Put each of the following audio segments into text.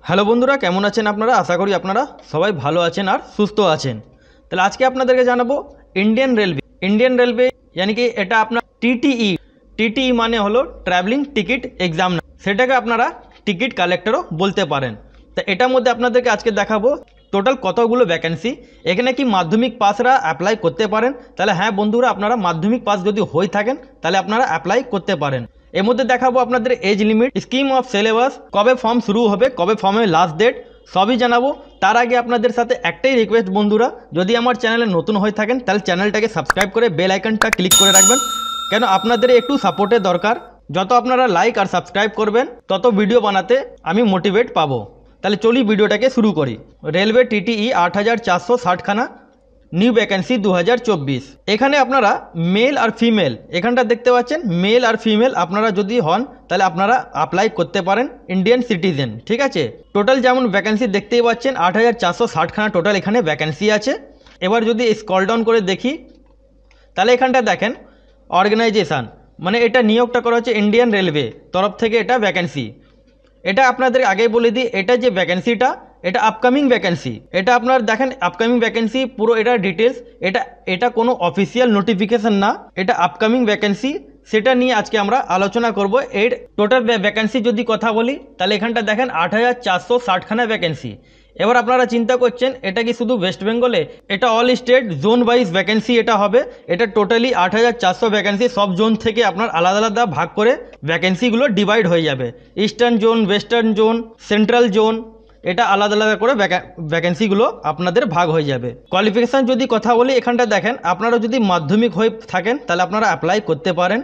Hello বন্ধুরা, কেমন আছেন আপনারা? আশা করি আপনারা সবাই ভালো আছেন আর সুস্থ আছেন। তাহলে আজকে আপনাদেরকে জানাবো ইন্ডিয়ান রেলওয়ে यानी कि এটা আপনার টিটিই মানে হলো ট্রাভেলিং টিকিট এক্সাম, সেটাকে আপনারা টিকিট কালেক্টরও বলতে পারেন। তো এটার মধ্যে আপনাদেরকে আজকে দেখাবো টোটাল কতগুলো ভ্যাকেন্সি। এখানে কি মাধ্যমিক পাসরা অ্যাপ্লাই করতে পারেন? তাহলে হ্যাঁ বন্ধুরা, আপনারা মাধ্যমিক পাস যদি হয়ে থাকেন তাহলে আপনারা অ্যাপ্লাই করতে পারেন। এর মধ্যে দেখাবো আপনাদের age limit, scheme of syllabus, কবে ফর্ম শুরু হবে, কবে ফর্মের লাস্ট ডেট, সবই জানাবো। তার আগে আপনাদের সাথে একটাই রিকোয়েস্ট বন্ধুরা, যদি আমার চ্যানেলে নতুন হয়ে থাকেন তাহলে চ্যানেলটাকে সাবস্ক্রাইব করে বেল আইকনটা ক্লিক করে রাখবেন, কেন আপনাদের একটু সাপোর্টের দরকার। যত আপনারা লাইক আর সাবস্ক্রাইব করবেন তত ভিডিও বানাতে আমি মোটিভেট পাবো। তাহলে চলি ভিডিওটাকে শুরু করি। রেলওয়ে টিটিই 8460 খানা নিউ ভ্যাকেন্সি 2024। এখানে আপনারা মেল আর ফিমেল, এখানটা দেখতে পাচ্ছেন মেল আর ফিমেল আপনারা যদি হন তাহলে আপনারা অ্যাপ্লাই করতে পারেন, ইন্ডিয়ান সিটিজেন, ঠিক আছে। টোটাল যেমন ভ্যাকেন্সি দেখতেই পাচ্ছেন 8460 খানা টোটাল এখানে ভ্যাকেন্সি আছে। এবার যদি স্ক্রল ডাউন করে দেখি তাহলে এখানটা দেখেন অর্গানাইজেশান, মানে এটা নিয়োগটা করা হচ্ছে ইন্ডিয়ান রেলওয়ে তরফ থেকে, এটা ভ্যাকেন্সি। এটা আপনাদের আগেই বলে দিই, এটা যে ভ্যাকেন্সিটা এটা আপকামিং ভ্যাকেন্সি। এটা আপনার দেখেন আপকামিং ভ্যাকেন্সি, পুরো এটা ডিটেলস, এটা কোনো অফিসিয়াল নোটিফিকেশান না, এটা আপকামিং ভ্যাকেন্সি। সেটা নিয়ে আজকে আমরা আলোচনা করব। এর টোটাল ভ্যাকেন্সি যদি কথা বলি তাহলে এখানটা দেখেন 8460 খানা ভ্যাকেন্সি। এবার আপনারা চিন্তা করছেন এটা কি শুধু ওয়েস্ট বেঙ্গলে? এটা all state zone wise vacancy এটা হবে। এটা টোটালি 8400 ভ্যাকেন্সি, সব জোন থেকে আপনার আলাদা আলাদা ভাগ করে ভ্যাকেন্সিগুলো ডিভাইড হয়ে যাবে। Eastern zone, western zone, central zone, এটা আলাদা আলাদা করে ভ্যাকেন্সিগুলো আপনাদের ভাগ হয়ে যাবে। কোয়ালিফিকেশান যদি কথা বলি এখানটা দেখেন, আপনারা যদি মাধ্যমিক হয়ে থাকেন তাহলে আপনারা অ্যাপ্লাই করতে পারেন,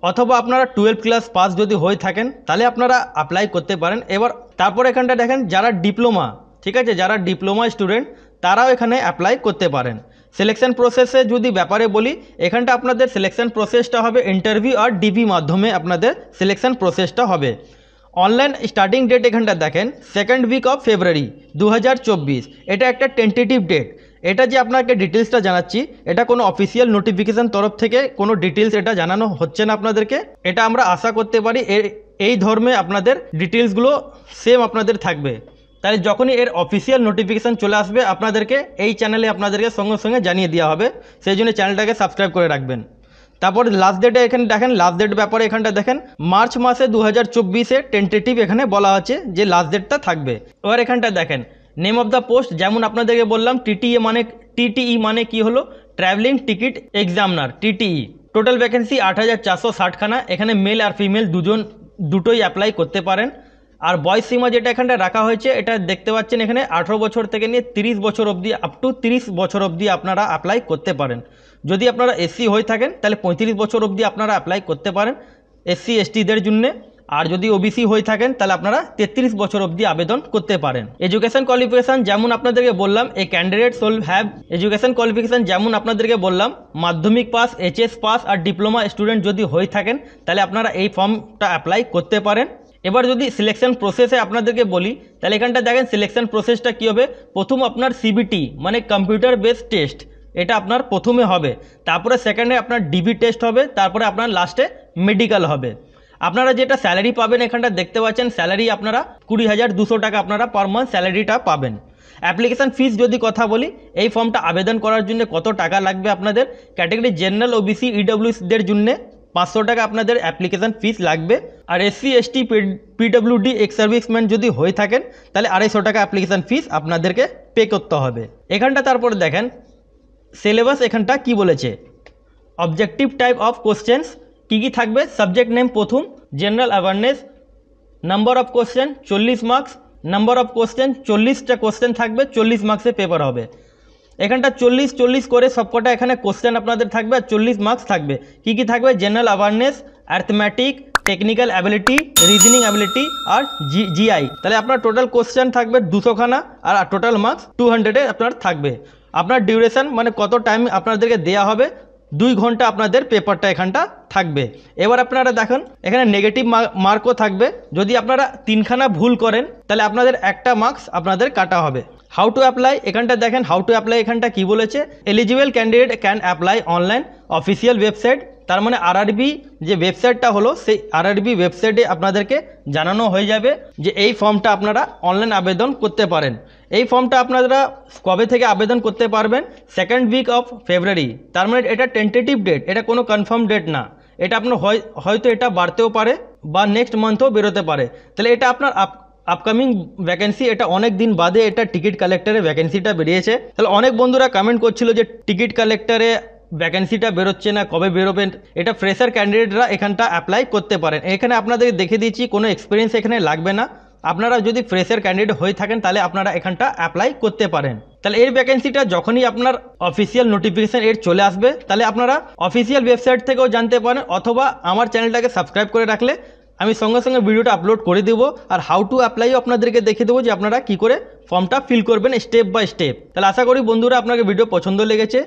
অথবা আপনারা 12 ক্লাস পাস যদি হয়ে থাকেন তাহলে আপনারা অ্যাপ্লাই করতে পারেন। এবার তারপর এখানটা দেখেন যারা ডিপ্লোমা, ঠিক আছে, যারা ডিপ্লোমা স্টুডেন্ট তারাও এখানে অ্যাপ্লাই করতে পারেন। সিলেকশন প্রসেসে যদি ব্যাপারে বলি, এখানটা আপনাদের সিলেকশন প্রসেসটা হবে ইন্টারভিউ আর ডিপি মাধ্যমে আপনাদের সিলেকশন প্রসেসটা হবে। অনলাইন স্টার্টিং ডেট এখানটা দেখেন 2nd উইক অফ ফেব্রুয়ারি 2024, এটা একটা টেন্টেটিভ ডেট। এটা যে আপনাকে ডিটেলসটা জানাচ্ছি, এটা কোনো অফিসিয়াল নোটিফিকেশান তরফ থেকে কোনো ডিটেলস এটা জানানো হচ্ছে না আপনাদেরকে। এটা আমরা আশা করতে পারি এই ধর্মে আপনাদের ডিটেলসগুলো সেম আপনাদের থাকবে। তাহলে যখনই এর অফিসিয়াল নোটিফিকেশান চলে আসবে আপনাদেরকে এই চ্যানেলে আপনাদেরকে সঙ্গে সঙ্গে জানিয়ে দেওয়া হবে, সেই জন্য চ্যানেলটাকে সাবস্ক্রাইব করে রাখবেন। তারপর লাস্ট ডেটে এখানে দেখেন, লাস্ট ডেট ব্যাপারে এখানটা দেখেন মার্চ মাসে 2024-এ টেন্টেটিভ এখানে বলা আছে যে লাস্ট ডেটটা থাকবে। এবার এখানটা দেখেন নেম অফ দ্য পোস্ট, যেমন আপনাদেরকে বললাম টিটিই মানে কি হলো, travelling ticket examiner, টিটিই। Total vacancy 8460 খানা। এখানে মেল আর ফিমেল দুটোই অ্যাপ্লাই করতে পারেন। আর বয়স সীমা যেটা এখানটা রাখা হয়েছে এটা দেখতে পাচ্ছেন এখানে 18 বছর থেকে নিয়ে 30 বছর অবধি, আপ টু 30 বছর অবধি আপনারা অ্যাপ্লাই করতে পারেন। যদি আপনারা এসসি হয়ে থাকেন তাহলে 35 বছর অবধি আপনারা অ্যাপ্লাই করতে পারেন এসসি এসটিদের জন্য। আর যদি ওবিসি হয়ে থাকেন তাহলে আপনারা 33 বছর অবধি আবেদন করতে পারেন। এডুকেশন কোয়ালিফিকেশান যেমন আপনাদেরকে বললাম, এই ক্যান্ডিডেট শোল হ্যাভ এডুকেশন কোয়ালিফিকেশান, যেমন আপনাদেরকে বললাম মাধ্যমিক পাস, এইচএস পাস আর ডিপ্লোমা স্টুডেন্ট যদি হয়ে থাকেন তাহলে আপনারা এই ফর্মটা অ্যাপ্লাই করতে পারেন। এবার যদি সিলেকশন প্রসেসে আপনাদেরকে বলি তাহলে এখানটা দেখেন সিলেকশন প্রসেসটা কী হবে। প্রথম আপনার সিবিটি মানে কম্পিউটার বেসড টেস্ট, এটা আপনার প্রথমে হবে। তারপরে সেকেন্ডে আপনার ডিবি টেস্ট হবে। তারপরে আপনার লাস্টে মেডিকেল হবে। আপনারা যেটা স্যালারি পাবেন এখানটা দেখতে পাচ্ছেন, স্যালারি আপনারা 20,200 টাকা আপনারা পার মান্থ স্যালারিটা পাবেন। অ্যাপ্লিকেশান ফিস যদি কথা বলি, এই ফর্মটা আবেদন করার জন্য কত টাকা লাগবে আপনাদের, ক্যাটাগরি জেনারেল ওবিসি ইডব্লিউএসদের জন্য 500 টাকা আপনাদের অ্যাপ্লিকেশান ফিস লাগবে। আর SC ST PWD ex serviceman যদি হয়ে থাকেন তাহলে 250 টাকা অ্যাপ্লিকেশান ফিস আপনাদেরকে পে করতে হবে। এখানটা তারপরে দেখেন সিলেবাস এখানটা কি বলেছে, অবজেক্টিভ টাইপ অফ কোশ্চেন্স কী কী থাকবে। সাবজেক্ট নেম প্রথম, general awareness, number of question 40 marks, number of question 40টা কোশ্চেন থাকবে, 40 মার্কসে পেপার হবে। এখানটা 40 করে সবকটা এখানে কোশ্চেন আপনাদের থাকবে আর 40 মার্কস থাকবে। কি কি থাকবে, general awareness, arithmetic, technical ability, reasoning ability আর জিআই। তাহলে আপনার টোটাল কোশ্চেন থাকবে 200 খানা আর টোটাল মার্কস 200 আপনার থাকবে। আপনার ডিউরেশন মানে কত টাইম আপনাদেরকে দেওয়া হবে, 2 ঘন্টা আপনাদের পেপারটা এখানটা থাকবে। এবার আপনারা দেখেন এখানে নেগেটিভ মার্কও থাকবে। যদি আপনারা 3 খানা ভুল করেন তাহলে আপনাদের একটা মার্কস আপনাদের কাটা হবে। হাউ টু অ্যাপ্লাই এখানটা দেখেন, হাউ টু অ্যাপ্লাই এখানটা কি বলেছে, eligible candidate can apply online official website. তার মানে আরআরবি যে ওয়েবসাইটটা হলো সেই আরআরবি ওয়েবসাইটে আপনাদেরকে জানানো হয়ে যাবে যে এই ফর্মটা আপনারা অনলাইন আবেদন করতে পারেন। এই ফর্মটা আপনারা কবে থেকে আবেদন করতে পারবেন? 2nd week of February. তার মানে এটা টেন্টেটিভ ডেট, এটা কোনো কনফার্ম ডেট না। এটা আপনার হয়তো এটা বাড়তেও পারে বা নেক্সট মান্থও বেরোতে পারে। তাহলে এটা আপনার আপকামিং ভ্যাকেন্সি, এটা অনেক দিন বাদে এটা টিকিট কালেক্টরে ভ্যাকেন্সিটা বেরিয়েছে। তাহলে অনেক বন্ধুরা কমেন্ট করছিল যে টিকিট কালেক্টরে ভ্যাকেন্সিটা বেরোচ্ছে না, কবে বেরোবেন। এটা ফ্রেশার ক্যান্ডিডেটরা এখানটা অ্যাপ্লাই করতে পারেন। এখানে আপনাদের দেখে দিচ্ছি কোনো এক্সপিরিয়েন্স এখানে লাগবে না। আপনারা যদি ফ্রেশার ক্যান্ডিডেট হয়ে থাকেন তাহলে আপনারা এখানটা অ্যাপ্লাই করতে পারেন। তাহলে এর ভ্যাকেন্সিটা যখনই আপনার অফিসিয়াল নোটিফিকেশান এর চলে আসবে তাহলে আপনারা অফিসিয়াল ওয়েবসাইট থেকেও জানতে পারেন, অথবা আমার চ্যানেলটাকে সাবস্ক্রাইব করে রাখলে আমি সঙ্গে সঙ্গে ভিডিওটা আপলোড করে দেবো। আর হাউ টু অ্যাপ্লাইও আপনাদেরকে দেখে দেবো যে আপনারা কী করে ফর্মটা ফিল করবেন স্টেপ বাই স্টেপ। তাহলে আশা করি বন্ধুরা আপনাকে ভিডিও পছন্দ লেগেছে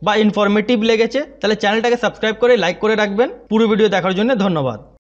বা ইনফরমেটিভ লেগেছে। তাহলে চ্যানেলটাকে সাবস্ক্রাইব করে লাইক করে রাখবেন। পুরো ভিডিও দেখার জন্য ধন্যবাদ।